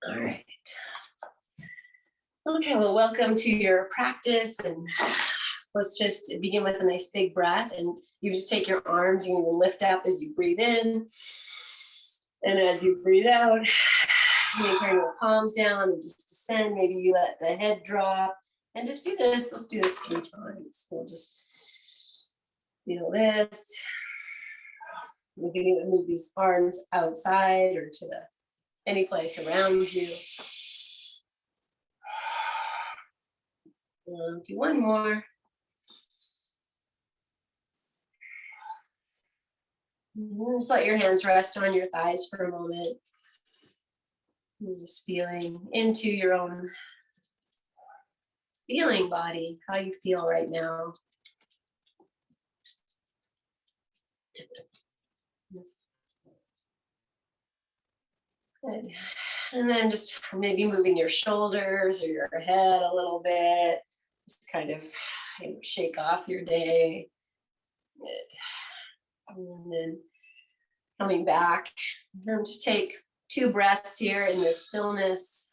All right. Okay, well, welcome to your practice, and let's just begin with a nice big breath, and you just take your arms, you can lift up as you breathe in, and as you breathe out, you turn your palms down and just descend. Maybe you let the head drop, and just do this. Let's do this 3 times. We'll just feel this. You can even move these arms outside or to any place around you. Do one more. Just let your hands rest on your thighs for a moment. And just feeling into your own feeling body, how you feel right now. Good. And then just maybe moving your shoulders or your head a little bit. Just kind of shake off your day. Good. And then coming back, and just take 2 breaths here in this stillness.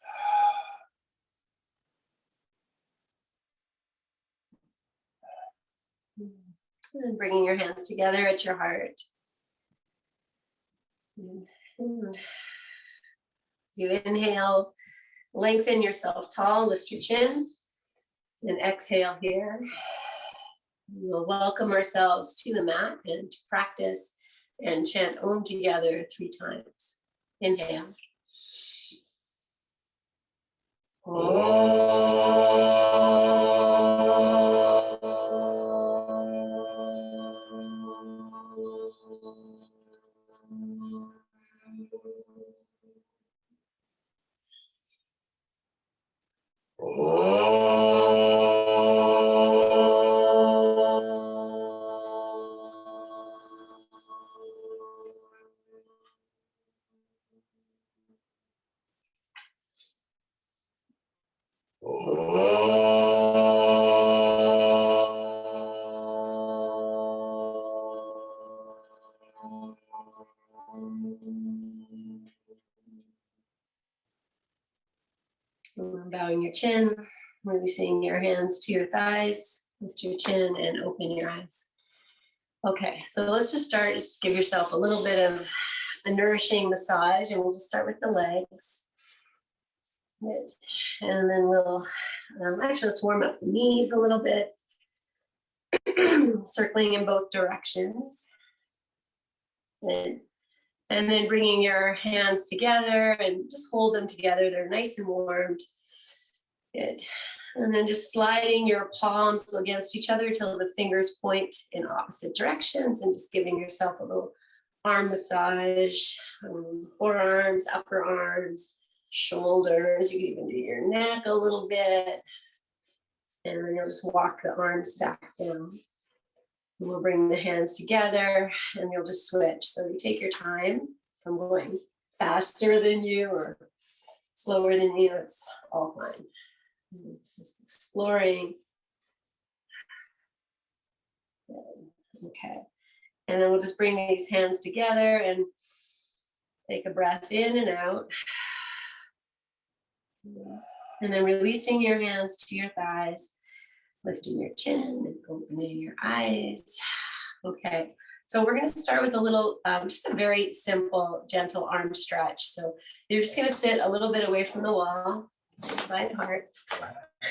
And bringing your hands together at your heart. And as you inhale, lengthen yourself tall, lift your chin, and exhale here. We'll welcome ourselves to the mat and to practice and chant Om together 3 times. Inhale. Bowing your chin, releasing your hands to your thighs, lift your chin and open your eyes. Okay, so let's just start, just give yourself a little bit of a nourishing massage, and we'll just start with the legs. Good. And then we'll, actually let's warm up the knees a little bit, circling in both directions. Good. And then bringing your hands together and just hold them together. They're nice and warmed. Good. And then just sliding your palms against each other till the fingers point in opposite directions, and just giving yourself a little arm massage, forearms, upper arms, shoulders. You can even do your neck a little bit. And then you'll just walk the arms back down. We'll bring the hands together and you'll just switch. So you take your time. If I'm going faster than you or slower than you, it's all fine. It's just exploring. Okay. And then we'll just bring these hands together and take a breath in and out. And then releasing your hands to your thighs. Lifting your chin and opening your eyes. Okay, so we're going to start with a little, just a very simple, gentle arm stretch. So you're just going to sit a little bit away from the wall, by the heart.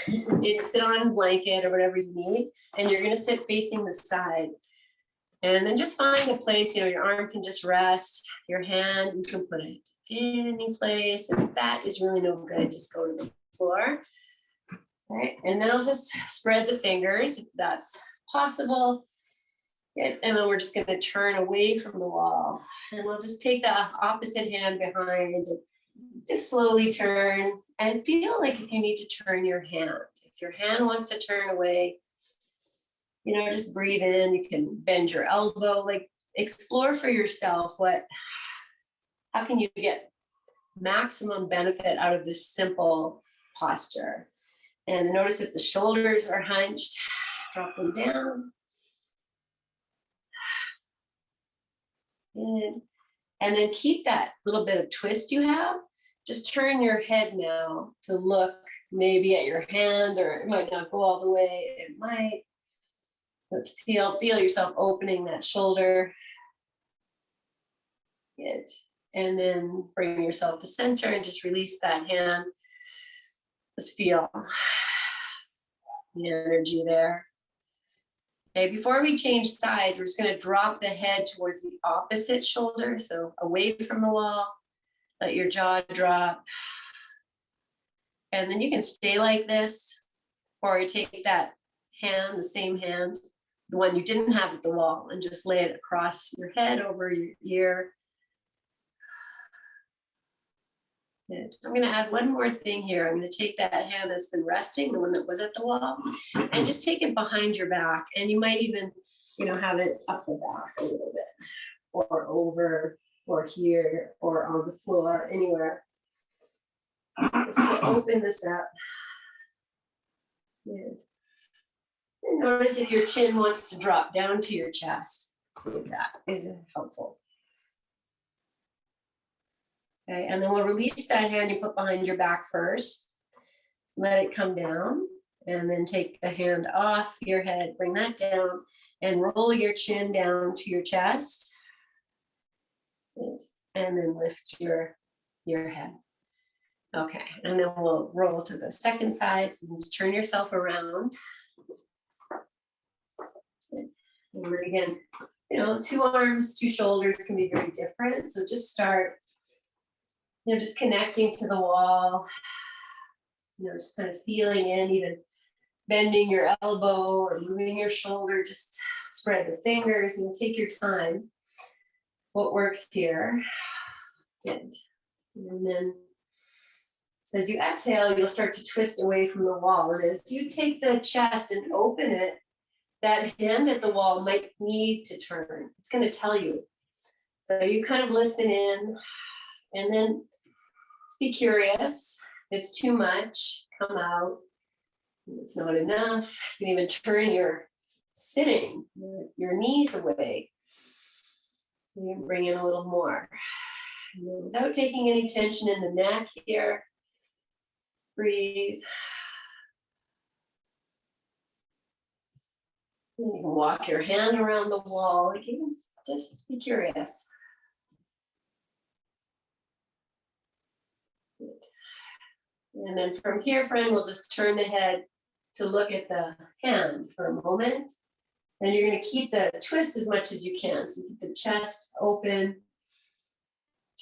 You can sit on a blanket or whatever you need, and you're going to sit facing the side. And then just find a place, your arm can just rest, your hand, you can put it any place. If that is really no good, just go to the floor. Right, and then I'll just spread the fingers if that's possible. Good. And then we're just going to turn away from the wall. And we'll just take the opposite hand behind and just slowly turn and feel like if you need to turn your hand. If your hand wants to turn away, just breathe in. You can bend your elbow, like explore for yourself how can you get maximum benefit out of this simple posture. And notice if the shoulders are hunched, drop them down. Good. And then keep that little bit of twist you have just turn your head now to look maybe at your hand, or it might not go all the way. It might. Let's feel yourself opening that shoulder. Good. And then bring yourself to center and just release that hand. Just feel the energy there. Okay, before we change sides, we're just going to drop the head towards the opposite shoulder, so away from the wall. Let your jaw drop. And then you can stay like this, or you take that hand, the same hand, the one you didn't have at the wall, and just lay it across your head, over your ear. Good. I'm going to add one more thing here. I'm going to take that hand that's been resting, the one that was at the wall, and just take it behind your back. And you might even, have it up the back a little bit, or over, or here, or on the floor, anywhere. Just to open this up. Good. And notice if your chin wants to drop down to your chest. See if that is helpful. Okay, and then we'll release that hand you put behind your back first. Let it come down, and then take the hand off your head, bring that down, and roll your chin down to your chest. Good. And then lift your head. Okay, and then we'll roll to the second side. So just turn yourself around. Good. And then again, 2 arms, 2 shoulders can be very different. So just start, just connecting to the wall, just kind of feeling in, even bending your elbow or moving your shoulder, just spread the fingers and take your time. What works here. Good. And then as you exhale, you'll start to twist away from the wall. And as you take the chest and open it, that hand at the wall might need to turn. It's going to tell you. So you kind of listen in, and then just be curious. If it's too much, come out. If it's not enough, you can even turn your sitting, your knees away. So you can bring in a little more. And without taking any tension in the neck here, breathe. And you can walk your hand around the wall. You can just be curious. Good. And then from here, friend, we'll just turn the head to look at the hand for a moment. And you're going to keep the twist as much as you can. So keep the chest open,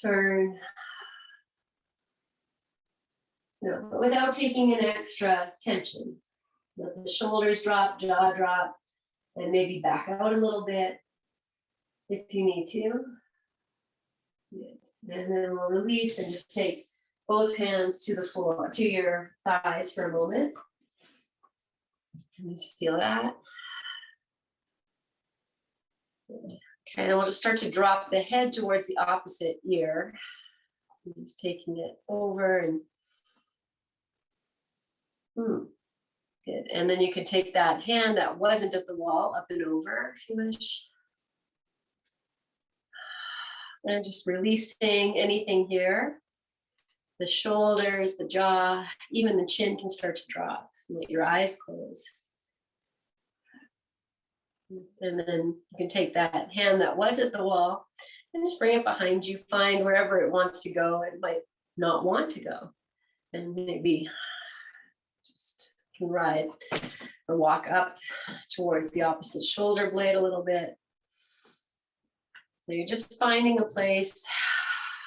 turn. But without taking an extra tension. Let the shoulders drop, jaw drop, and maybe back out a little bit if you need to. Good. And then we'll release and just take both hands to the floor, to your thighs for a moment. And just feel that. Okay, and we'll just start to drop the head towards the opposite ear. I'm just taking it over and good. And then you can take that hand that wasn't at the wall up and over if you wish. And just releasing anything here. The shoulders, the jaw, even the chin can start to drop. Let your eyes close. And then you can take that hand that was at the wall and just bring it behind you. Find wherever it wants to go. It might not want to go. And maybe just can ride or walk up towards the opposite shoulder blade a little bit. So you're just finding a place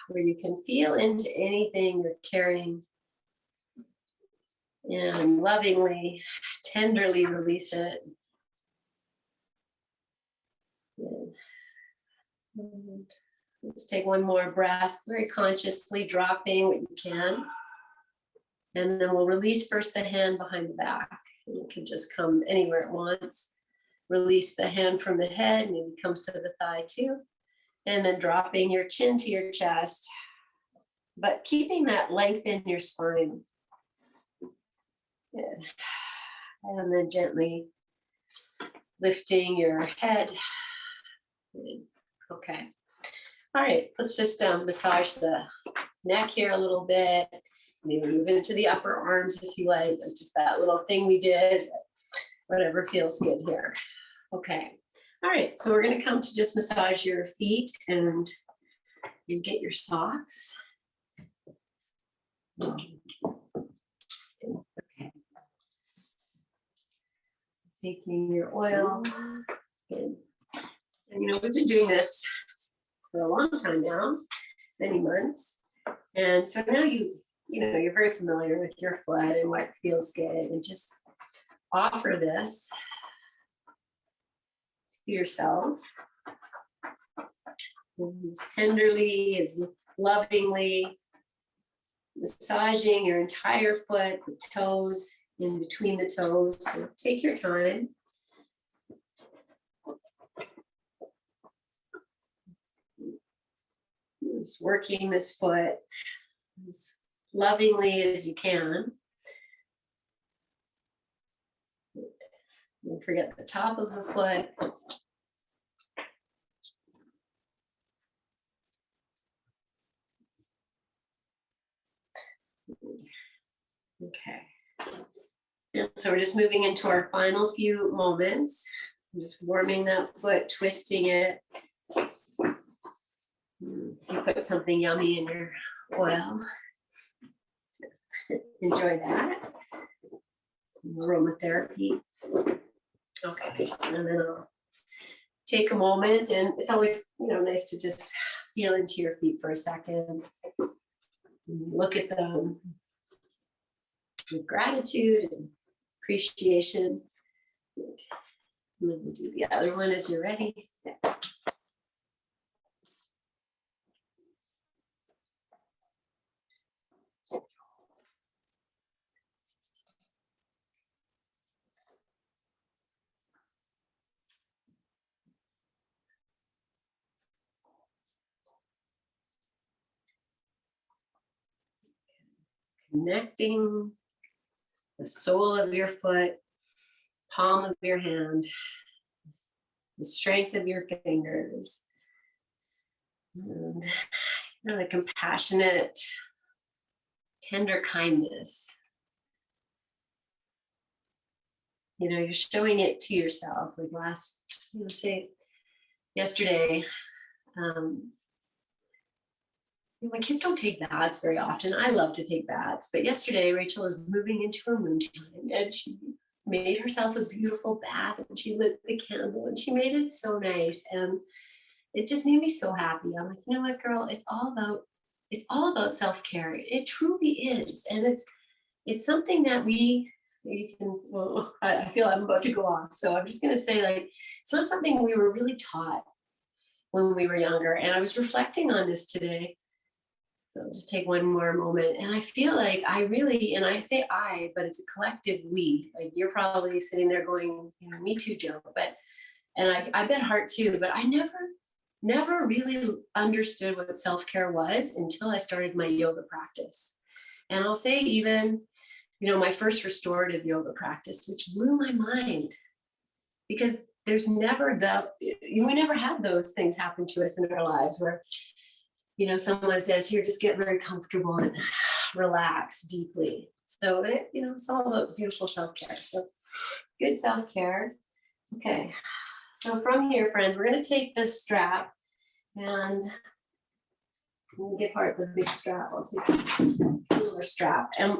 where you can feel into anything you're carrying and lovingly, tenderly release it. And just take one more breath, very consciously dropping what you can. And then we'll release first the hand behind the back. It can just come anywhere it wants. Release the hand from the head, maybe comes to the thigh too. And then dropping your chin to your chest, but keeping that length in your spine. Good. And then gently lifting your head. Good. Okay. All right, let's just massage the neck here a little bit. Maybe move into the upper arms if you like just that little thing we did, whatever feels good here. Okay. All right, so we're going to come to just massage your feet and get your socks. Okay. Taking your oil. And you know, we've been doing this for a long time now, many months. And so now you know, you're very familiar with your foot and what feels good, and just offer this to yourself as tenderly, as lovingly, massaging your entire foot, the toes, in between the toes. So take your time. Just working this foot as lovingly as you can. Don't forget the top of the foot. Okay. And so we're just moving into our final few moments. I'm just warming that foot, twisting it. You put something yummy in your oil. Enjoy that. Aromatherapy. Okay, and then I'll take a moment, and it's always, you know, nice to just feel into your feet for a second. Look at them with gratitude and appreciation. And then we'll do the other one as you're ready. Yeah. Connecting the sole of your foot, palm of your hand, the strength of your fingers, and you know, the compassionate, tender kindness. You know, you're showing it to yourself. Like say yesterday, my kids don't take baths very often. I love to take baths, but yesterday Rachel was moving into her moonshine and she made herself a beautiful bath and she lit the candle and she made it so nice. And it just made me so happy. I'm like, you know what, girl, it's all about self-care. It truly is. And it's something that I feel I'm about to go off. So I'm just going to say, like, it's not something we were really taught when we were younger. And I was reflecting on this today. So I'll just take one more moment. And I feel like and I say I, but it's a collective we. Like, you're probably sitting there going, you know, me too, Joe. And I bet Heart too, but I never really understood what self-care was until I started my yoga practice. And I'll say even, you know, my first restorative yoga practice, which blew my mind, because we never have those things happen to us in our lives where, you know, someone says, here, just get very comfortable and relax deeply. So it's all about beautiful self-care. So good self-care. Okay. So from here, friends, we're going to take this strap and we'll get part of the big strap. I'll take the little strap. And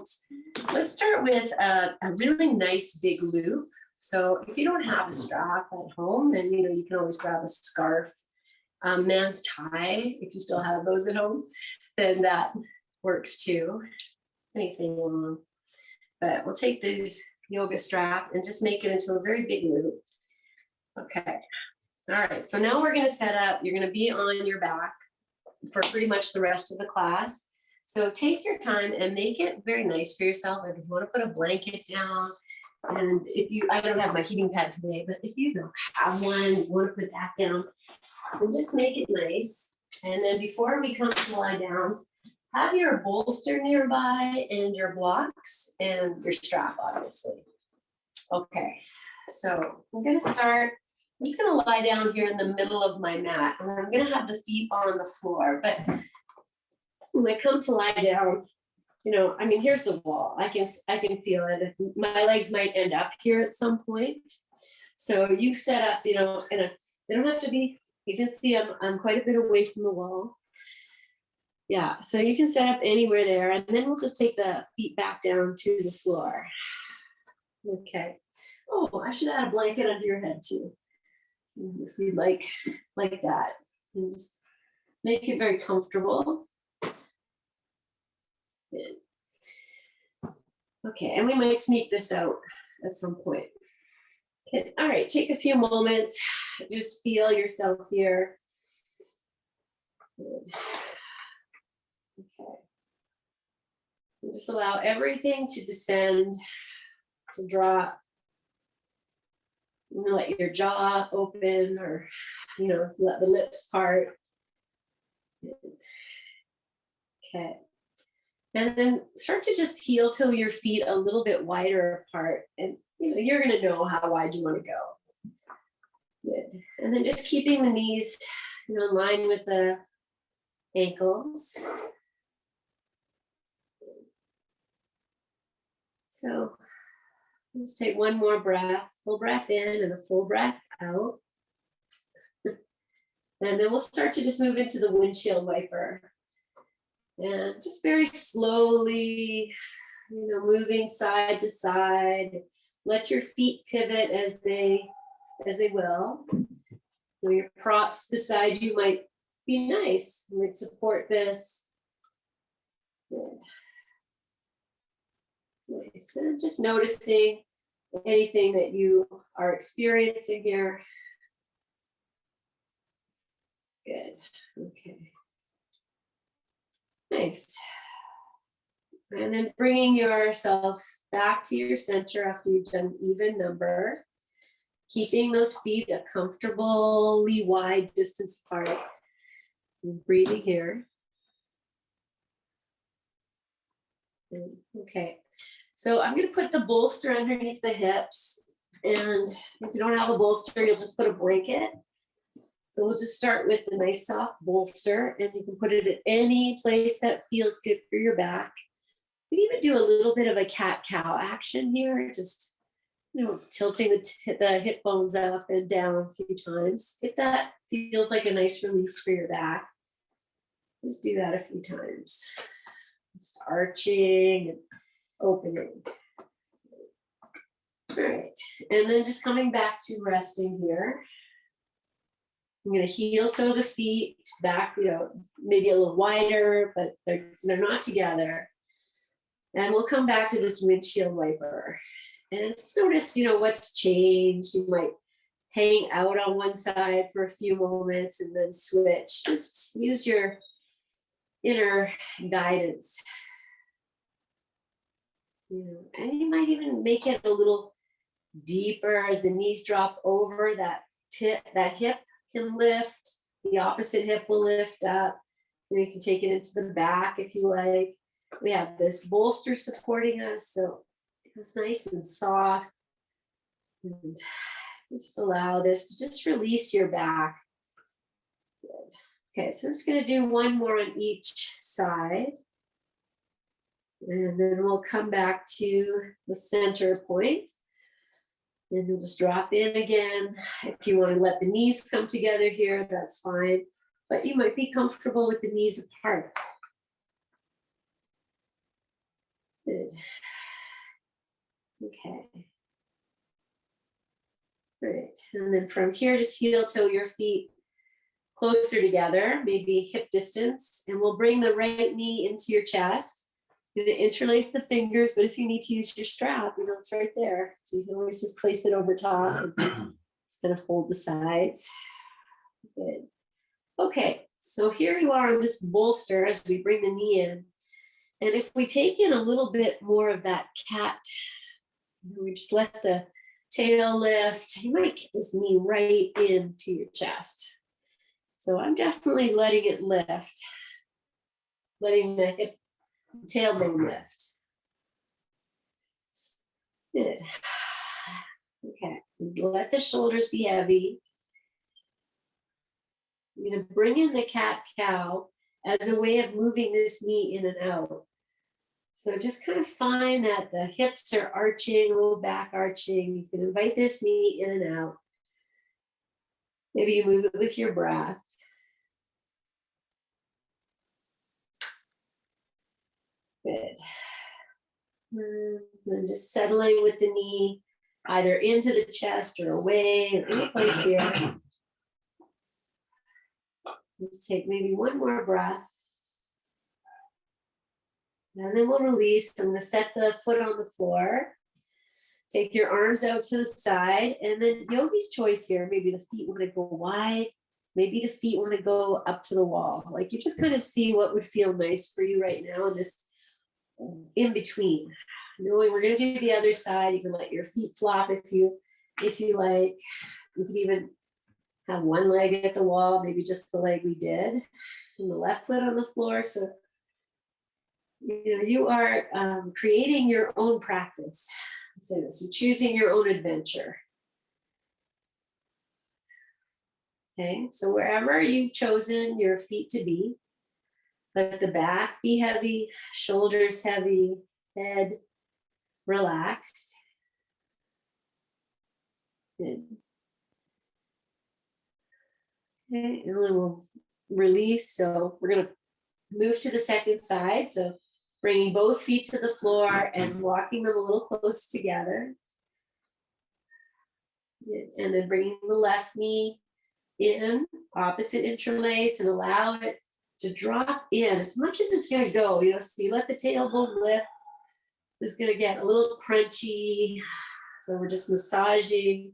let's start with a really nice big loop. So if you don't have a strap at home, then, you know, you can always grab a scarf. Man's tie, if you still have those at home, then that works too. Anything long. But we'll take these yoga straps and just make it into a very big loop. Okay. All right. So now we're going to set up. You're going to be on your back for pretty much the rest of the class. So take your time and make it very nice for yourself. Like, if you want to put a blanket down, and I don't have my heating pad today, but if you don't have one, you want to put that down, and just make it nice. And then before we come to lie down, have your bolster nearby and your blocks and your strap, obviously. Okay, so I'm going to start. I'm just going to lie down here in the middle of my mat, and I'm going to have the feet on the floor. But When I come to lie down, you know, I mean, here's the wall. I can feel it. My legs might end up here at some point. So you set up, you know, they don't have to be, you can see I'm quite a bit away from the wall. Yeah, so you can set up anywhere there, and then we'll just take the feet back down to the floor. Okay. Oh, I should add a blanket under your head too, if you'd like that. And just make it very comfortable. Good. Okay, and we might sneak this out at some point. Okay, all right, take a few moments, just feel yourself here. Good. Okay. And just allow everything to descend, to drop. You know, let your jaw open, or, you know, let the lips part. Okay. And then start to just heel till your feet a little bit wider apart. And, you know, you're going to know how wide you want to go. Good. And then just keeping the knees, you know, in line with the ankles. So let's take one more breath, full breath in and a full breath out. And then we'll start to just move into the windshield wiper. And just very slowly, you know, moving side to side. Let your feet pivot as they will. So your props beside you might be nice. You might support this. Good. Nice. And just noticing anything that you are experiencing here. Good. Okay. Nice. And then bringing yourself back to your center after you've done an even number. Keeping those feet a comfortably wide distance apart. And breathing here. Okay. So I'm going to put the bolster underneath the hips. And if you don't have a bolster, you'll just put a blanket. So we'll just start with the nice soft bolster, and you can put it at any place that feels good for your back. We can even do a little bit of a cat-cow action here, just, you know, tilting the hip bones up and down a few times. If that feels like a nice release for your back, just do that a few times. Just arching and opening. All right, and then just coming back to resting here. I'm going to heel toe the feet back, you know, maybe a little wider, but they're not together. And we'll come back to this windshield wiper. And just notice, you know, what's changed. You might hang out on one side for a few moments and then switch. Just use your inner guidance. You know, and you might even make it a little deeper as the knees drop over. That hip can lift, the opposite hip will lift up. And you can take it into the back if you like. We have this bolster supporting us, so it's nice and soft. And just allow this to just release your back. Good. Okay, so I'm just going to do one more on each side. And then we'll come back to the center point. And you'll just drop in again. If you want to let the knees come together here, that's fine. But you might be comfortable with the knees apart. Good. Okay. All right. And then from here, just heel toe your feet closer together, maybe hip distance. And we'll bring the right knee into your chest. You're going to interlace the fingers, but if you need to use your strap, you know, it's right there. So you can always just place it over top and just kind of hold the sides. Good. Okay, so here you are on this bolster as we bring the knee in. And if we take in a little bit more of that cat, we just let the tail lift, you might get this knee right into your chest. So I'm definitely letting it lift, letting the hip tailbone lift. Good. Okay, let the shoulders be heavy. I'm going to bring in the cat-cow, as a way of moving this knee in and out. So just kind of find that the hips are arching, a little back arching. You can invite this knee in and out. Maybe you move it with your breath. Good. And then just settling with the knee, either into the chest or away or any place here. Let's take maybe one more breath. And then we'll release. I'm going to set the foot on the floor. Take your arms out to the side. And then yogi's choice here. Maybe the feet want to go wide. Maybe the feet want to go up to the wall. Like you just kind of see what would feel nice for you right now in this in between. Knowing we're going to do the other side. You can let your feet flop if you like. You can even have one leg at the wall, maybe just the leg we did, and the left foot on the floor. So you are creating your own practice. So choosing your own adventure. Okay, so wherever you've chosen your feet to be, let the back be heavy, shoulders heavy, head relaxed. Good. Okay, and then we'll release. So we're going to move to the second side. So bringing both feet to the floor and walking them a little close together. And then bringing the left knee in, opposite interlace, and allow it to drop in as much as it's going to go. So you let the tailbone lift. It's going to get a little crunchy. So we're just massaging,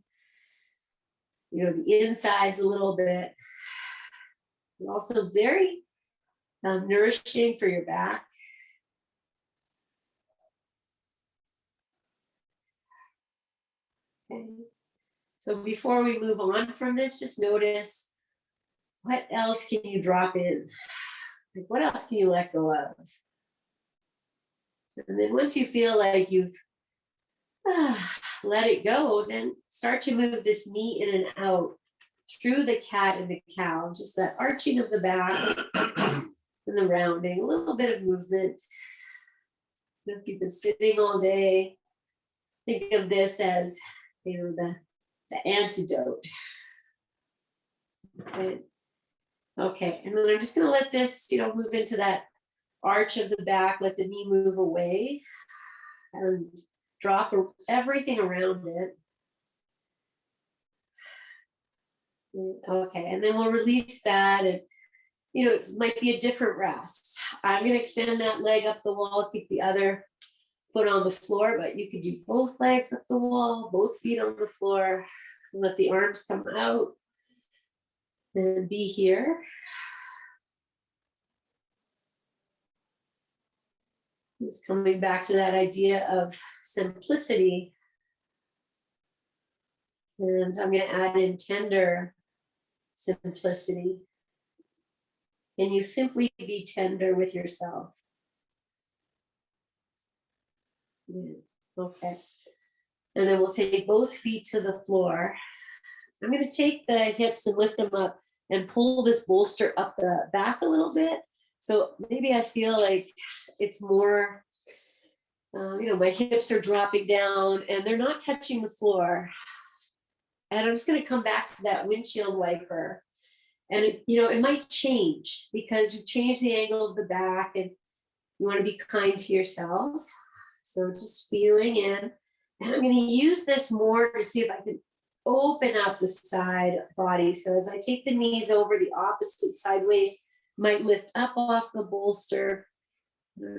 the insides a little bit. And also very nourishing for your back. Okay. So before we move on from this, just notice what else can you drop in? Like what else can you let go of? And then once you feel like you've let it go, then start to move this knee in and out through the cat and the cow, just that arching of the back and the rounding, a little bit of movement. If you've been sitting all day, think of this as the antidote. Okay, and then I'm just going to let this, move into that arch of the back, let the knee move away and drop everything around it. Okay, and then we'll release that, and it might be a different rest. I'm going to extend that leg up the wall, keep the other foot on the floor, but you could do both legs up the wall, both feet on the floor, and let the arms come out and be here. Just coming back to that idea of simplicity. And I'm going to add in tender simplicity. And you simply be tender with yourself. Yeah. Okay. And then we'll take both feet to the floor. I'm going to take the hips and lift them up and pull this bolster up the back a little bit. So maybe I feel like it's more, my hips are dropping down and they're not touching the floor. And I'm just going to come back to that windshield wiper. And, it might change because you change the angle of the back and you want to be kind to yourself. So just feeling in. And I'm going to use this more to see if I can open up the side body. So as I take the knees over, the opposite sideways might lift up off the bolster.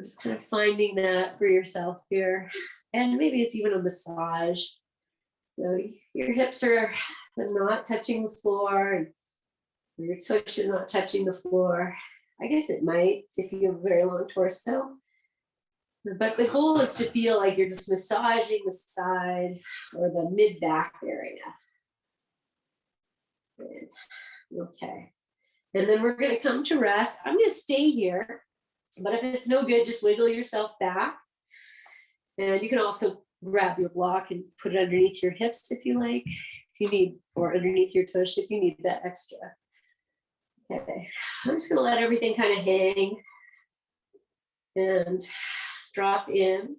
Just kind of finding that for yourself here. And maybe it's even a massage. So your hips are not touching the floor and your tush is not touching the floor. I guess it might if you have a very long torso. But the goal is to feel like you're just massaging the side or the mid-back area. Good. Okay. And then we're going to come to rest. I'm going to stay here. But if it's no good, just wiggle yourself back. And you can also grab your block and put it underneath your hips if you like, if you need, or underneath your tush if you need that extra Okay, I'm just going to let everything kind of hang and drop in.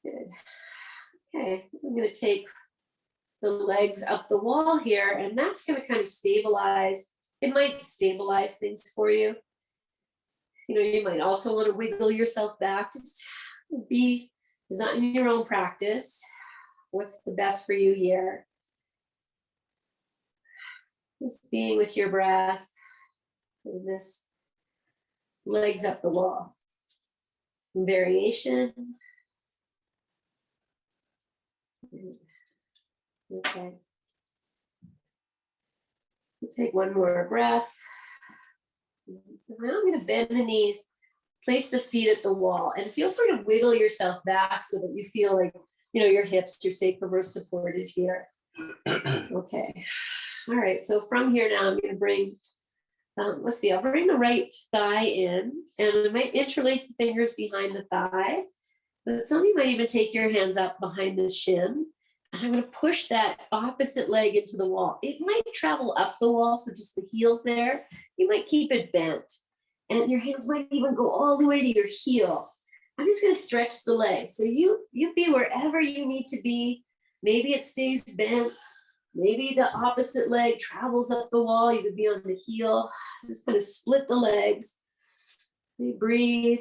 Good. Okay, I'm going to take the legs up the wall here, and that's going to kind of stabilize. It might stabilize things for you. You know, you might also want to wiggle yourself back. Just be designing your own practice. What's the best for you here? Just being with your breath. And this legs up the wall. Variation. Okay. We'll take one more breath. Now I'm going to bend the knees, place the feet at the wall, and feel free to wiggle yourself back so that you feel like, you know, your hips, your sacrum are supported here. Okay. All right. So from here now, I'm going to bring, let's see, I'll bring the right thigh in, and I might interlace the fingers behind the thigh. But some of you might even take your hands up behind the shin. And I'm going to push that opposite leg into the wall. It might travel up the wall, so just the heels there. You might keep it bent. And your hands might even go all the way to your heel. I'm just going to stretch the legs. So you be wherever you need to be. Maybe it stays bent. Maybe the opposite leg travels up the wall. You could be on the heel. Just kind of split the legs. Breathe.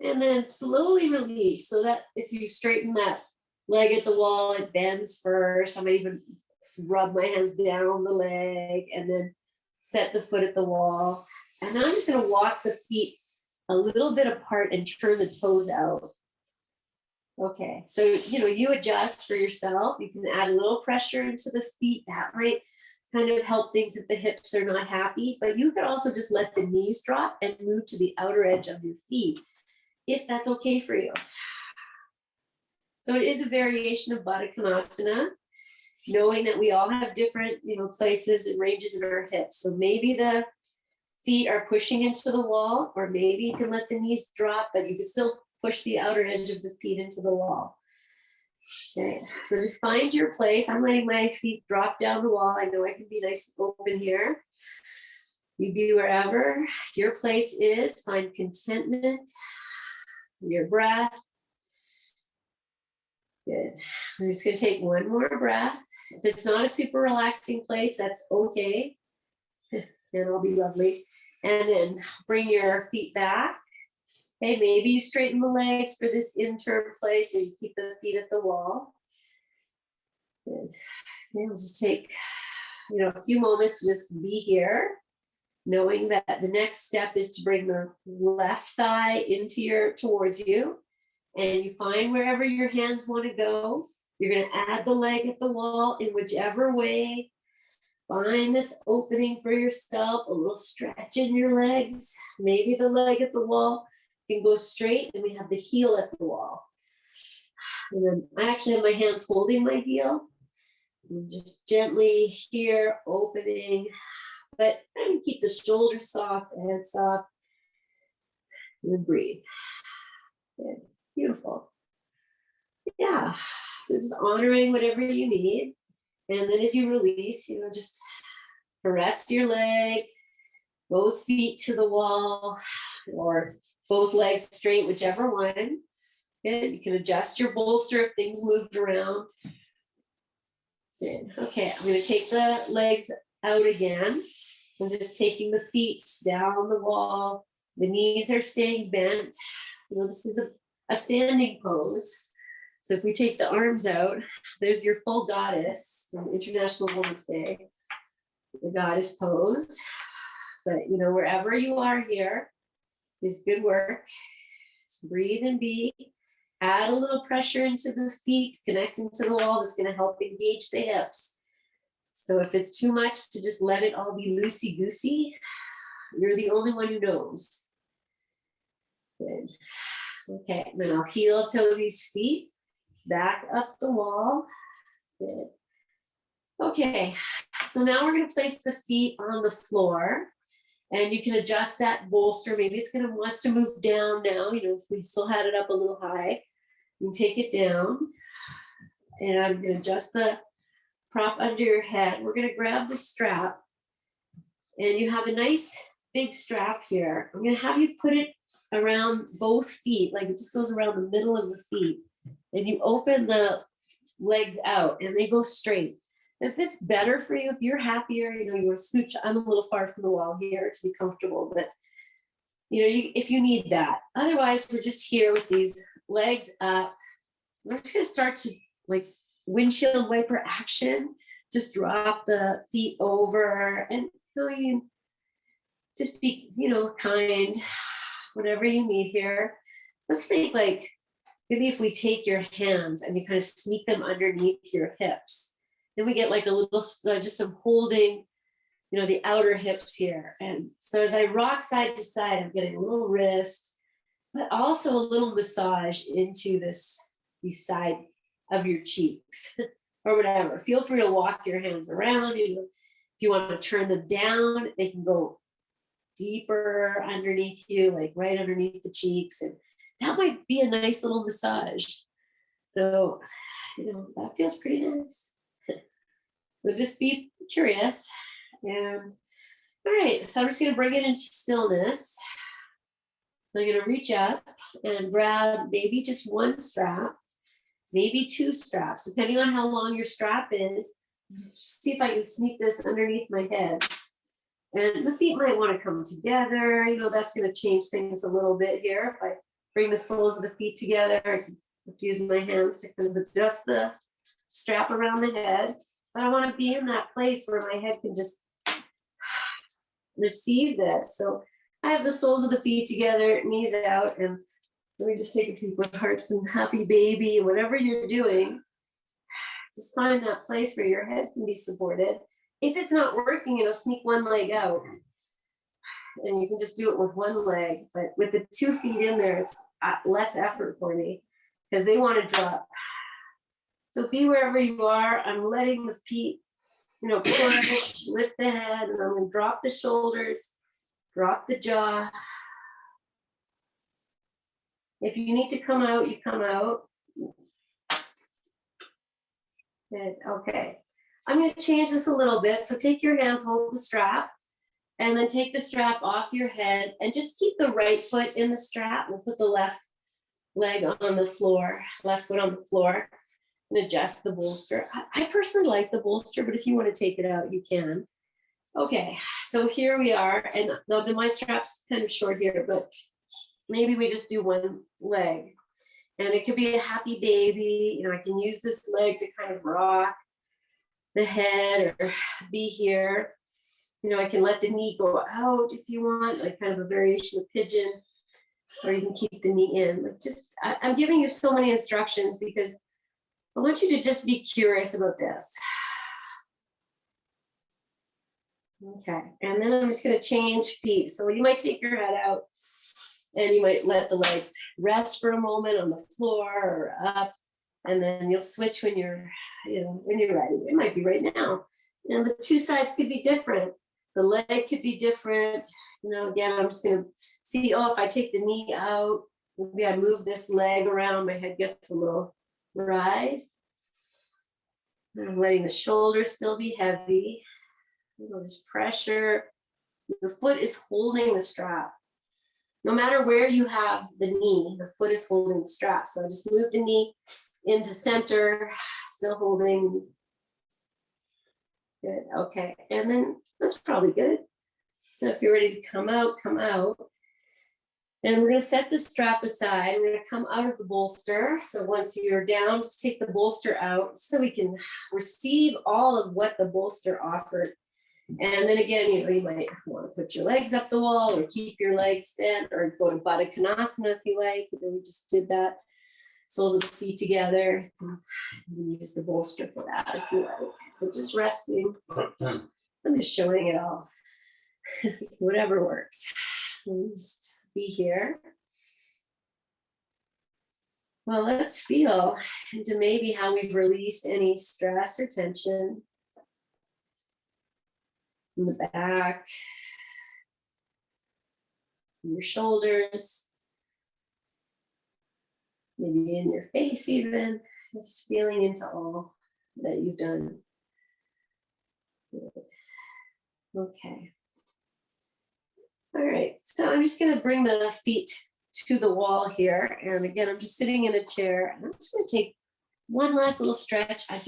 And then slowly release, so that if you straighten that leg at the wall, it bends first. I might even rub my hands down the leg and then set the foot at the wall. And now I'm just going to walk the feet a little bit apart and turn the toes out. Okay, so you know, you adjust for yourself. You can add a little pressure into the feet. That might kind of help things if the hips are not happy, but you could also just let the knees drop and move to the outer edge of your feet, if that's okay for you. So it is a variation of Baddha Konasana, knowing that we all have different, you know, places and ranges in our hips. So maybe the feet are pushing into the wall, or maybe you can let the knees drop, but you can still push the outer edge of the feet into the wall. Okay, so just find your place. I'm letting my feet drop down the wall. I know I can be nice and open here. You be wherever your place is. Find contentment, your breath. Good. I'm just going to take one more breath. If it's not a super relaxing place, that's okay. And it'll be lovely. And then bring your feet back. Okay, maybe you straighten the legs for this interim place, and you keep the feet at the wall. Good. And we'll just take, you know, a few moments to just be here, knowing that the next step is to bring the left thigh towards you. And you find wherever your hands want to go. You're going to add the leg at the wall in whichever way. Find this opening for yourself, a little stretch in your legs. Maybe the leg at the wall can go straight, and we have the heel at the wall. And then I actually have my hands holding my heel. And just gently here, opening. But I can keep the shoulders soft, head soft. And then breathe. Good. Beautiful. Yeah. So just honoring whatever you need. And then as you release, you know, just rest your leg, both feet to the wall, or both legs straight, whichever one. Good. You can adjust your bolster if things moved around. Good. Okay, I'm going to take the legs out again. I'm just taking the feet down the wall. The knees are staying bent. You know, this is a standing pose. So if we take the arms out, there's your full goddess from International Women's Day, the goddess pose. But, you know, wherever you are here is good work. Just breathe and be. Add a little pressure into the feet, connecting to the wall. That's going to help engage the hips. So if it's too much to just let it all be loosey-goosey, you're the only one who knows. Good. Okay, and then I'll heel toe these feet back up the wall. Good. Okay, so now we're going to place the feet on the floor, and you can adjust that bolster. Maybe it's going to wants to move down now. You know, if we still had it up a little high, you can take it down. And I'm going to adjust the prop under your head. We're gonna grab the strap, and you have a nice big strap here. I'm gonna have you put it around both feet, like it just goes around the middle of the feet. And you open the legs out and they go straight. If it's better for you, if you're happier, you want to scooch. I'm a little far from the wall here to be comfortable, but if you need that. Otherwise, we're just here with these legs up. We're just gonna start to like windshield wiper action. Just drop the feet over, and you just be, kind, whatever you need here. Let's think like, maybe if we take your hands and you kind of sneak them underneath your hips, then we get like a little, just some holding, the outer hips here. And so as I rock side to side, I'm getting a little wrist, but also a little massage into the side of your cheeks or whatever. Feel free to walk your hands around. If you want to turn them down, they can go deeper underneath you, like right underneath the cheeks. And that might be a nice little massage. So, that feels pretty nice. But just be curious. And all right, so I'm just gonna bring it into stillness. I'm gonna reach up and grab maybe just one strap, maybe two straps, depending on how long your strap is. See if I can sneak this underneath my head. And the feet might want to come together. That's going to change things a little bit here. If I bring the soles of the feet together, I can use my hands to kind of adjust the strap around the head. But I want to be in that place where my head can just receive this. So I have the soles of the feet together, knees out, and let me just take a peek with hearts and happy baby, whatever you're doing. Just find that place where your head can be supported. If it's not working, sneak one leg out. And you can just do it with one leg, but with the 2 feet in there, it's less effort for me because they want to drop. So be wherever you are. I'm letting the feet, push, lift the head, and I'm going to drop the shoulders, drop the jaw. If you need to come out, you come out. Good. Okay. I'm going to change this a little bit. So take your hands, hold the strap, and then take the strap off your head and just keep the right foot in the strap. We'll put the left leg on the floor, left foot on the floor, and adjust the bolster. I personally like the bolster, but if you want to take it out, you can. Okay, so here we are. And now my strap's kind of short here, but maybe we just do one leg. And it could be a happy baby. I can use this leg to kind of rock the head or be here. I can let the knee go out if you want, like kind of a variation of pigeon, or you can keep the knee in. Like I'm giving you so many instructions because I want you to just be curious about this. Okay, and then I'm just going to change feet. So you might take your head out and you might let the legs rest for a moment on the floor or up, and then you'll switch when you're ready. It might be right now. The 2 sides could be different. The leg could be different. Again, I'm just going to see, if I take the knee out, maybe I move this leg around, my head gets a little ride. I'm letting the shoulders still be heavy. There's pressure. The foot is holding the strap. No matter where you have the knee, the foot is holding the strap. So just move the knee into center, still holding. Good, okay, and then that's probably good. So if you're ready to come out, come out. And we're gonna set the strap aside. We're gonna come out of the bolster. So once you're down, just take the bolster out so we can receive all of what the bolster offered. And then again, you might want to put your legs up the wall or keep your legs bent or go to Baddha Konasana if you like. We just did that. Soles of the feet together. You use the bolster for that if you like. So just resting. I'm just showing it all. Whatever works. Just be here. Well, let's feel into maybe how we've released any stress or tension in the back, in your shoulders, maybe in your face even, just feeling into all that you've done Okay. All right, so I'm just gonna bring the feet to the wall here. And again, I'm just sitting in a chair and I'm just gonna take one last little stretch. I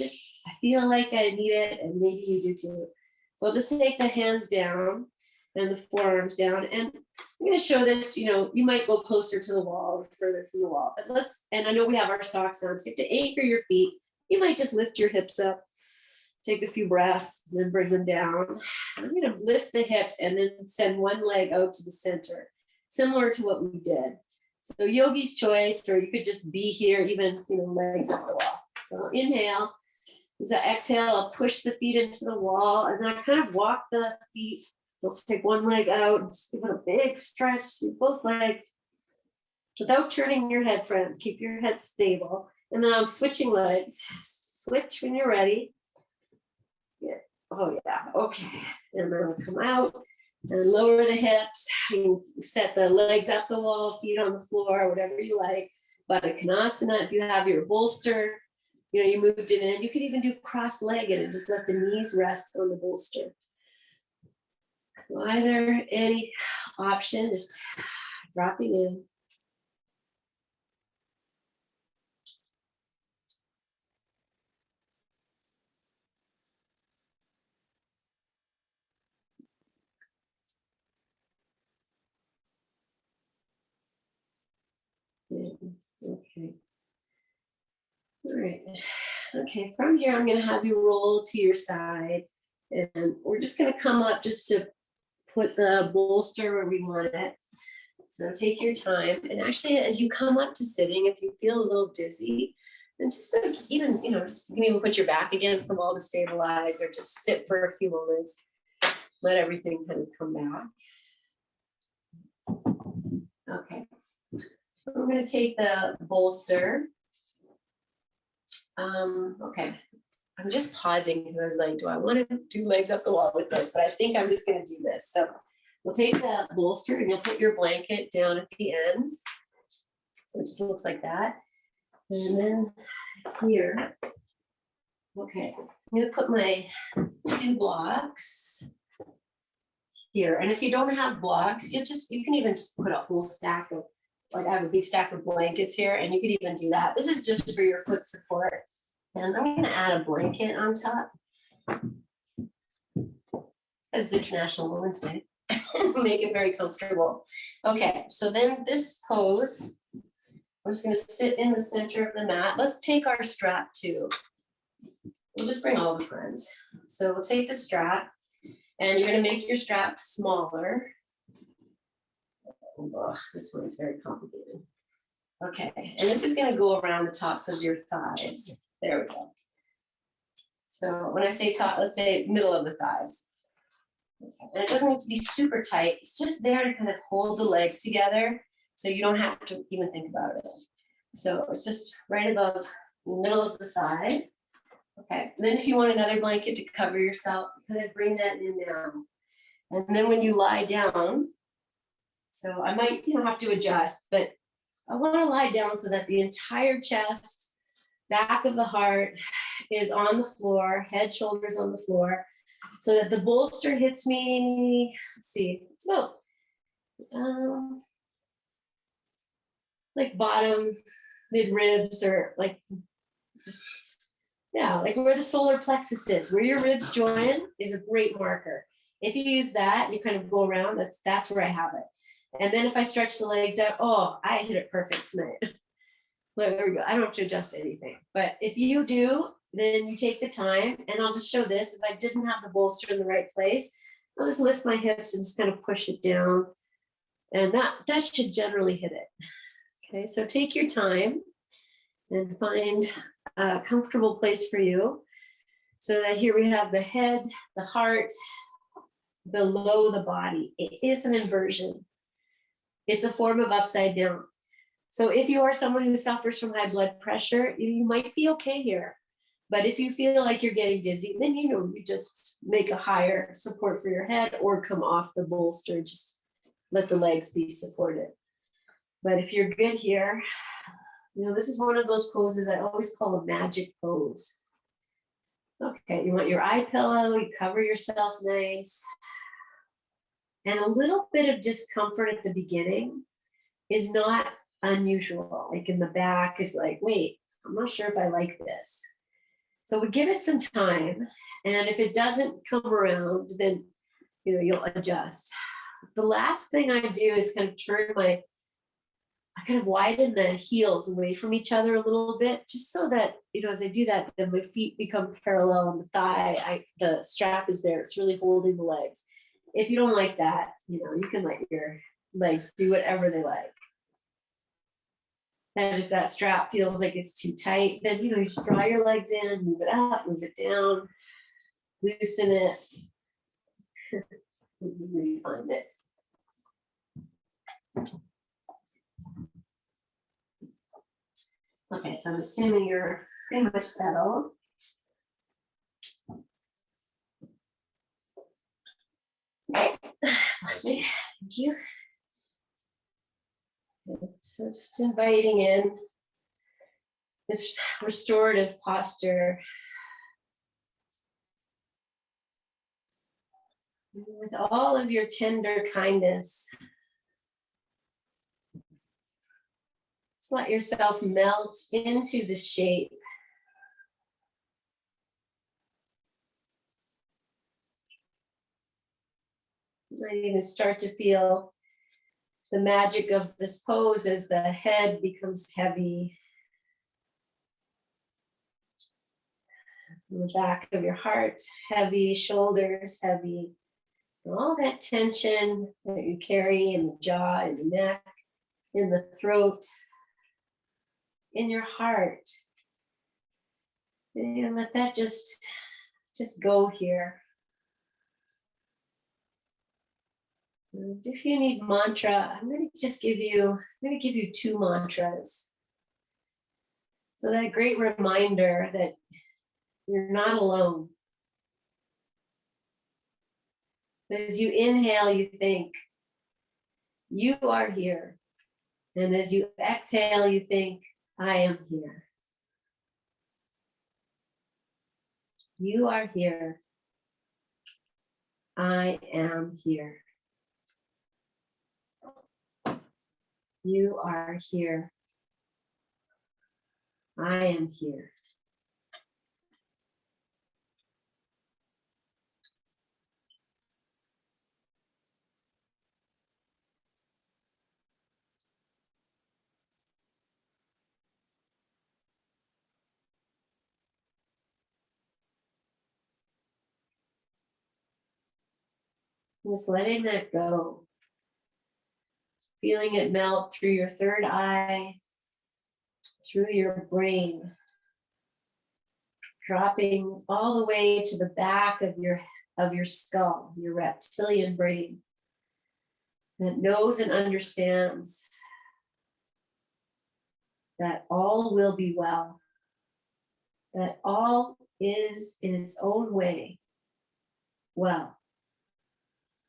feel like I need it, and maybe you do too. So I'll just take the hands down and the forearms down. And I'm gonna show this, you might go closer to the wall or further from the wall, but and I know we have our socks on, so you have to anchor your feet. You might just lift your hips up, take a few breaths, and then bring them down. I'm gonna lift the hips and then send one leg out to the center, similar to what we did. So yogi's choice, or you could just be here, even, legs up the wall. So inhale. As I exhale, I'll push the feet into the wall, and then I kind of walk the feet. Let's take one leg out and just give it a big stretch through both legs without turning your head, friend. Keep your head stable. And then I'm switching legs. Switch when you're ready. Yeah. Oh, yeah. Okay. And then I'll come out and lower the hips. You set the legs up the wall, feet on the floor, whatever you like. Konasana, if you have your bolster, you moved it in. You could even do cross-legged and just let the knees rest on the bolster. So either any option, just dropping in. Okay. All right. Okay, from here, I'm going to have you roll to your side. And we're just going to come up just to put the bolster where we want it. So take your time. And actually, as you come up to sitting, if you feel a little dizzy, then just even, just you can even put your back against the wall to stabilize, or just sit for a few moments. Let everything kind of come back. Okay. We're going to take the bolster. Okay. I'm just pausing because I was like, do I want to do legs up the wall with this? But I think I'm just going to do this. So we'll take the bolster and you'll put your blanket down at the end. So it just looks like that. And then here, okay, I'm going to put my 2 blocks here. And if you don't have blocks, you can even just put a whole stack of, like I have a big stack of blankets here, and you could even do that. This is just for your foot support. And I'm going to add a blanket on top. This is International Women's Day. Make it very comfortable. Okay, so then this pose, I'm just going to sit in the center of the mat. Let's take our strap too. We'll just bring all the friends. So we'll take the strap, and you're going to make your strap smaller. Oh, this one's very complicated. Okay, and this is going to go around the tops of your thighs. There we go. So when I say top, let's say middle of the thighs. And it doesn't need to be super tight. It's just there to kind of hold the legs together so you don't have to even think about it. So it's just right above the middle of the thighs. Okay, and then if you want another blanket to cover yourself, kind of bring that in now. And then when you lie down, so I might have to adjust, but I want to lie down so that the entire chest, back of the heart is on the floor, head, shoulders on the floor, so that the bolster hits me, let's see, it's about like bottom, mid ribs, or like just, yeah, like where the solar plexus is, where your ribs join is a great marker. If you use that, you kind of go around, that's where I have it. And then if I stretch the legs out, oh, I hit it perfect tonight. There we go. I don't have to adjust anything. But if you do, then you take the time, and I'll just show this. If I didn't have the bolster in the right place, I'll just lift my hips and just kind of push it down. And that should generally hit it. Okay, so take your time and find a comfortable place for you. So that here we have the head, the heart, below the body. It is an inversion. It's a form of upside down. So if you are someone who suffers from high blood pressure, you might be okay here. But if you feel like you're getting dizzy, then you just make a higher support for your head or come off the bolster, just let the legs be supported. But if you're good here, this is one of those poses I always call a magic pose. Okay, you want your eye pillow, you cover yourself nice. And a little bit of discomfort at the beginning is not unusual. Like in the back is like, wait, I'm not sure if I like this. So we give it some time. And if it doesn't come around, then you'll adjust. The last thing I do is kind of I kind of widen the heels away from each other a little bit, just so that, as I do that, then my feet become parallel on the thigh. The strap is there. It's really holding the legs. If you don't like that, you can let your legs do whatever they like. And if that strap feels like it's too tight, then, you just draw your legs in, move it up, move it down, loosen it, refine it. Okay, so I'm assuming you're pretty much settled. Thank you. So just inviting in this restorative posture with all of your tender kindness. Just let yourself melt into the shape. You might even start to feel the magic of this pose as the head becomes heavy. The back of your heart heavy, shoulders heavy. And all that tension that you carry in the jaw, in the neck, in the throat, in your heart. And let that just go here. And if you need mantra, I'm going to give you 2 mantras. So that great reminder that you're not alone. As you inhale, you think, you are here. And as you exhale, you think, I am here. You are here. I am here. You are here. I am here. Just letting that go. Feeling it melt through your third eye, through your brain, dropping all the way to the back of your skull, your reptilian brain that knows and understands that all will be well, that all is in its own way well.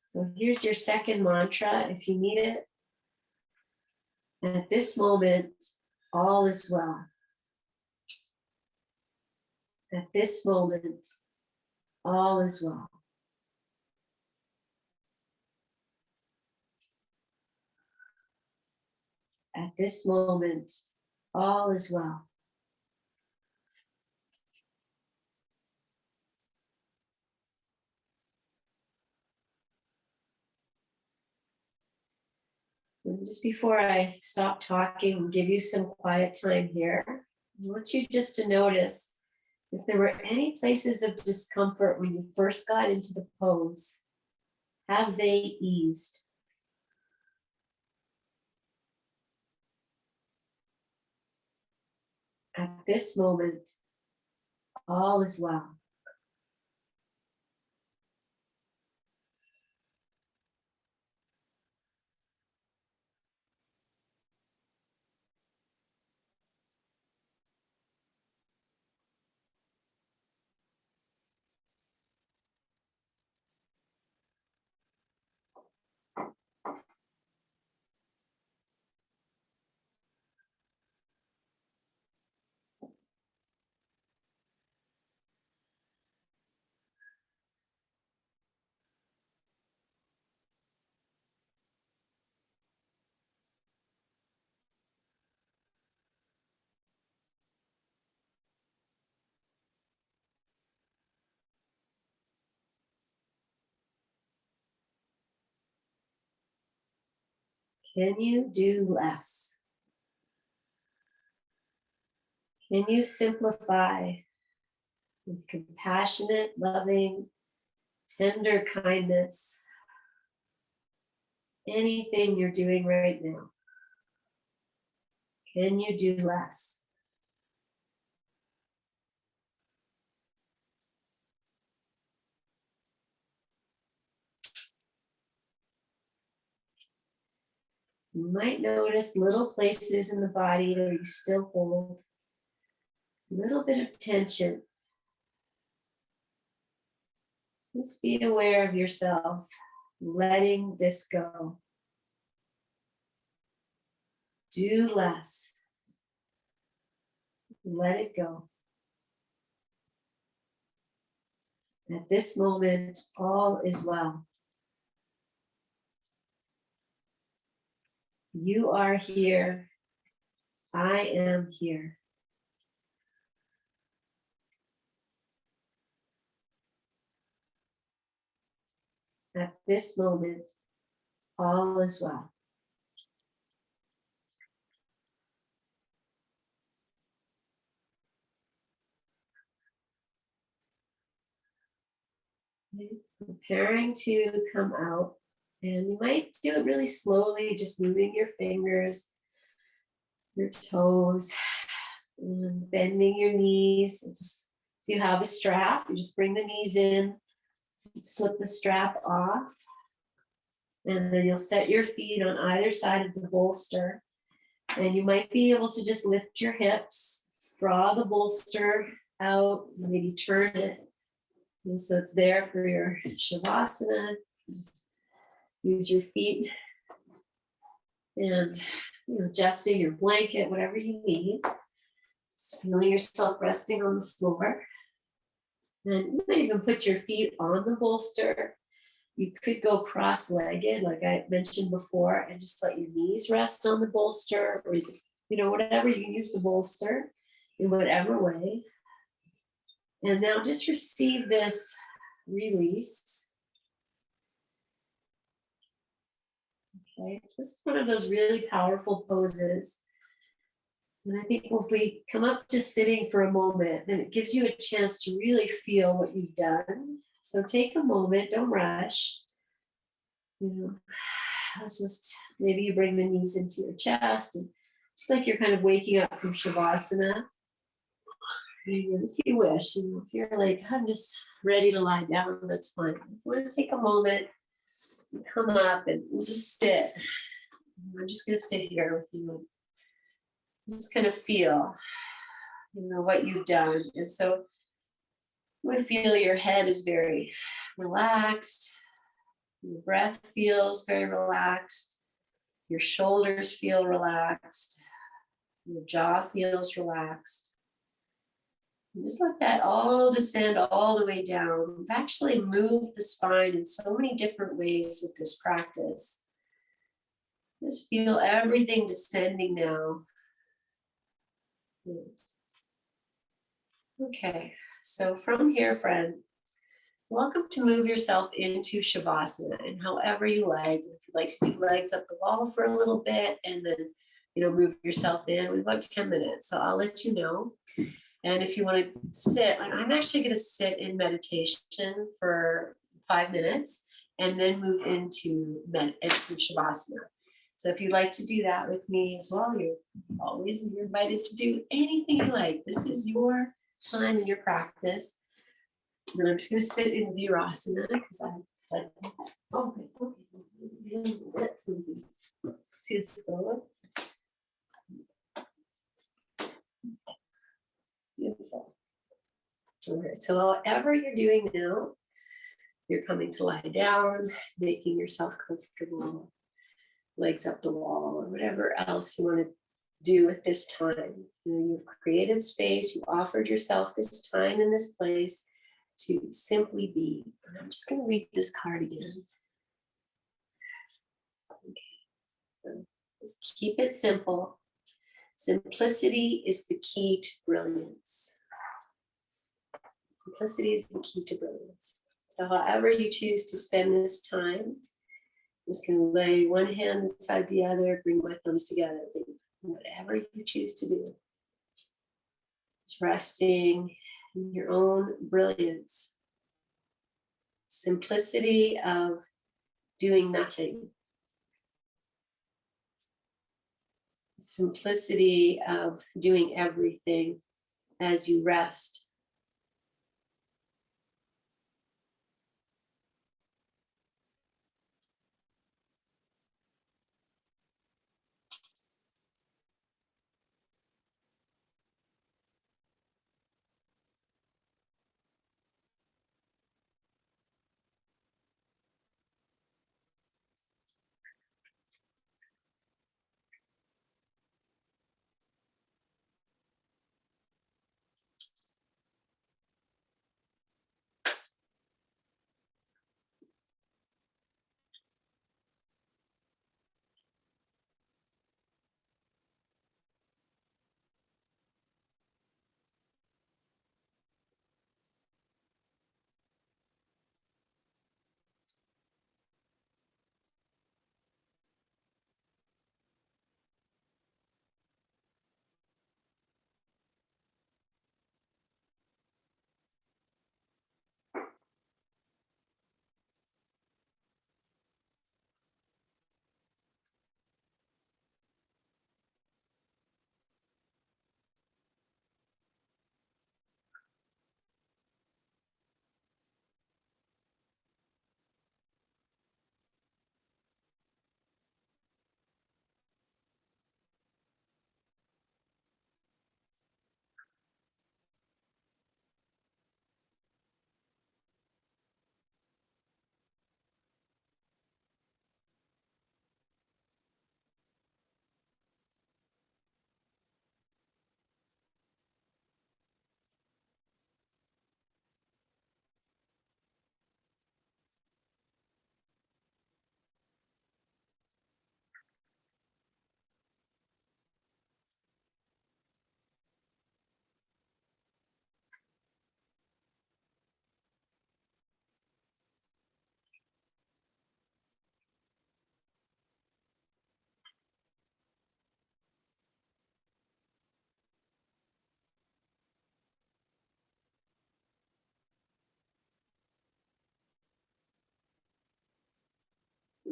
So here's your second mantra if you need it. At this moment, all is well. At this moment, all is well. At this moment, all is well. And just before I stop talking and give you some quiet time here, I want you just to notice if there were any places of discomfort when you first got into the pose, have they eased? At this moment, all is well. Can you do less? Can you simplify with compassionate, loving, tender kindness anything you're doing right now? Can you do less? You might notice little places in the body where you still hold a little bit of tension. Just be aware of yourself letting this go. Do less. Let it go. At this moment, all is well. You are here. I am here. At this moment, all is well. Preparing to come out, and you might do it really slowly, just moving your fingers, your toes, and bending your knees. Just, if you have a strap, you just bring the knees in, slip the strap off, and then you'll set your feet on either side of the bolster, and you might be able to just lift your hips, draw the bolster out, maybe turn it. And so it's there for your shavasana. Just use your feet and adjusting your blanket, whatever you need. Just feeling yourself resting on the floor. And you might even put your feet on the bolster. You could go cross-legged, like I mentioned before, and just let your knees rest on the bolster, or whatever. You can use the bolster in whatever way. And now just receive this release. Okay, this is one of those really powerful poses. And I think if we come up to sitting for a moment, then it gives you a chance to really feel what you've done. So take a moment, don't rush. Let's just, maybe you bring the knees into your chest, and just like you're kind of waking up from shavasana. And if you wish, if you're like, I'm just ready to lie down, that's fine. If you want to take a moment, come up and we'll just sit. I'm just going to sit here with you. Just kind of feel, what you've done. And so you would feel your head is very relaxed. Your breath feels very relaxed. Your shoulders feel relaxed. Your jaw feels relaxed. Just let that all descend all the way down. We've actually moved the spine in so many different ways with this practice. Just feel everything descending now. Okay, so from here, friend, welcome to move yourself into shavasana, and however you like. If you like to do legs up the wall for a little bit and then, move yourself in, we've got 10 minutes, so I'll let you know. And if you want to sit, I'm actually going to sit in meditation for 5 minutes and then move into shavasana. So if you'd like to do that with me as well, you're invited to do anything you like. This is your time and your practice. And I'm just going to sit in virasana because I'm like, let's see this go. Beautiful. All right, so whatever you're doing now, you're coming to lie down, making yourself comfortable, legs up the wall, or whatever else you want to do at this time. You've created space, you offered yourself this time and this place to simply be. And I'm just going to read this card again. Okay. So just keep it simple. Simplicity is the key to brilliance. Simplicity is the key to brilliance. So however you choose to spend this time, Just going to lay one hand inside the other, bring my thumbs together, whatever you choose to do. Just resting in your own brilliance, simplicity of doing nothing, simplicity of doing everything as you rest.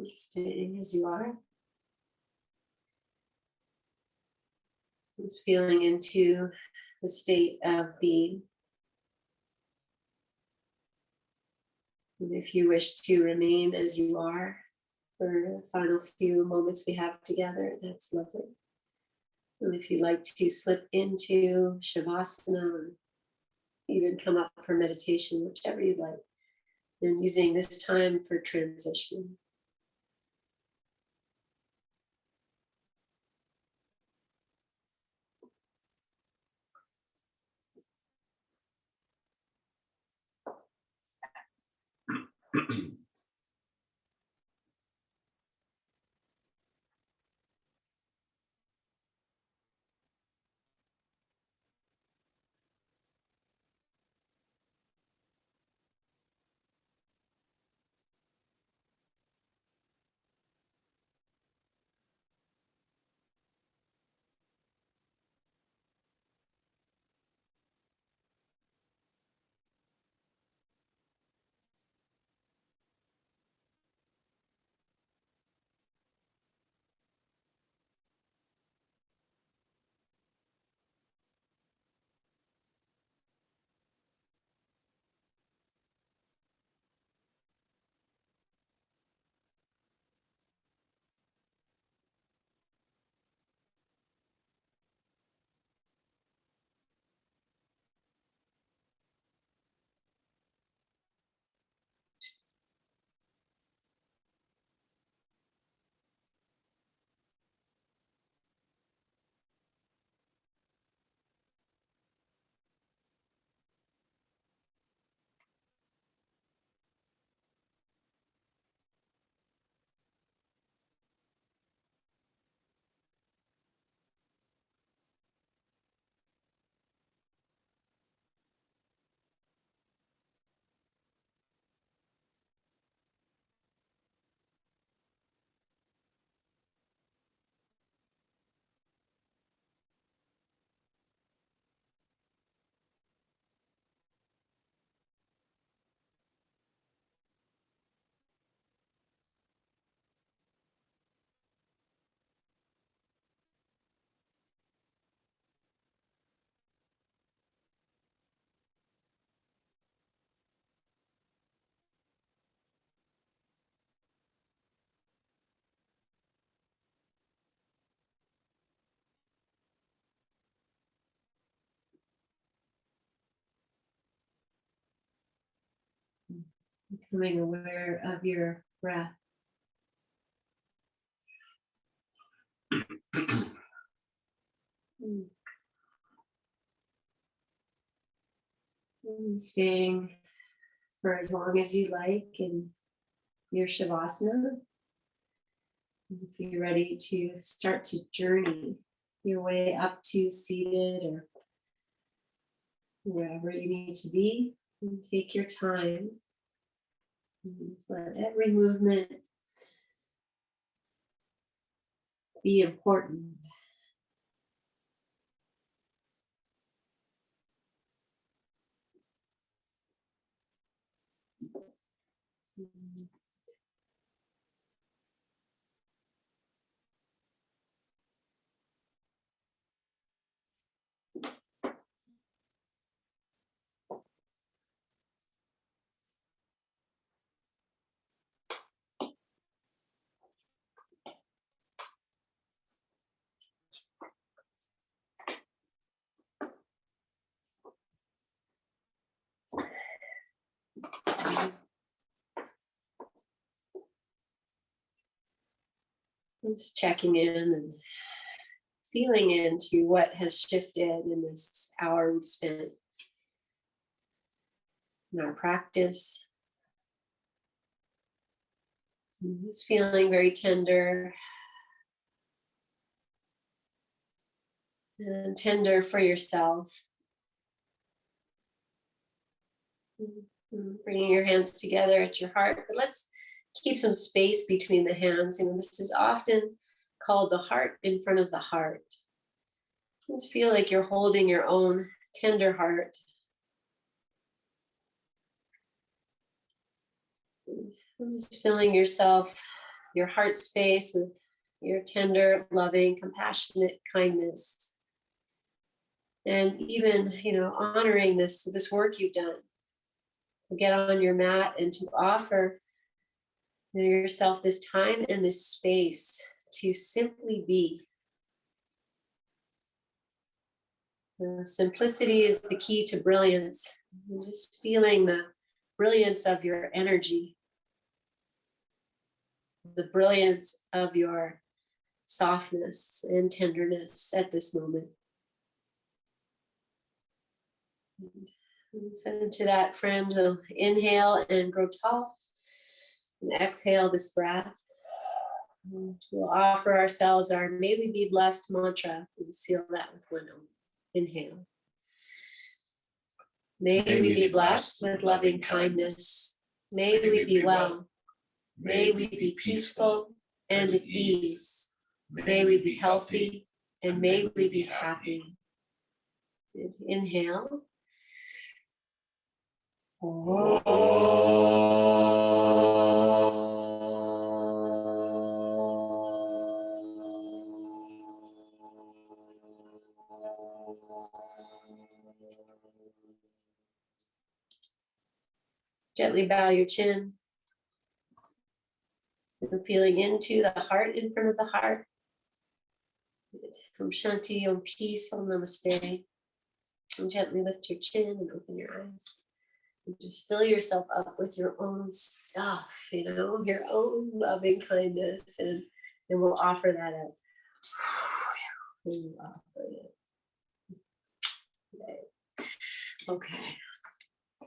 Staying as you are. Just feeling into the state of being. And if you wish to remain as you are for the final few moments we have together, that's lovely. And if you'd like to slip into shavasana or even come up for meditation, whichever you'd like, then using this time for transition. Becoming aware of your breath. And staying for as long as you like in your shavasana. If you're ready to start to journey your way up to seated or wherever you need to be, and take your time. And just let every movement be important. Just checking in and feeling into what has shifted in this hour we've spent in our practice. And just feeling very tender and tender for yourself. Bringing your hands together at your heart, but let's keep some space between the hands. You know, this is often called the heart in front of the heart. Just feel like you're holding your own tender heart. Just filling yourself, your heart space with your tender, loving, compassionate kindness. And even, you know, honoring this work you've done. Get on your mat and to offer yourself this time and this space to simply be. Simplicity is the key to brilliance. And just feeling the brilliance of your energy, the brilliance of your softness and tenderness at this moment. And so to that, friend, we'll inhale and grow tall. And exhale this breath. And we'll offer ourselves our "May we be blessed" mantra. We'll seal that with one inhale. May we be blessed with loving kindness. May we be well. May we be peaceful and at ease. May we be healthy and may we be happy. Inhale. Gently bow your chin. And feeling into the heart in front of the heart. Om Shanti, Om Peace, Om Namaste. And gently lift your chin and open your eyes. And just fill yourself up with your own stuff, you know, your own loving kindness. And we'll offer that up. We'll offer it. Okay.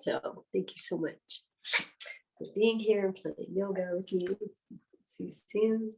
So thank you so much for being here and playing yoga with me. See you soon.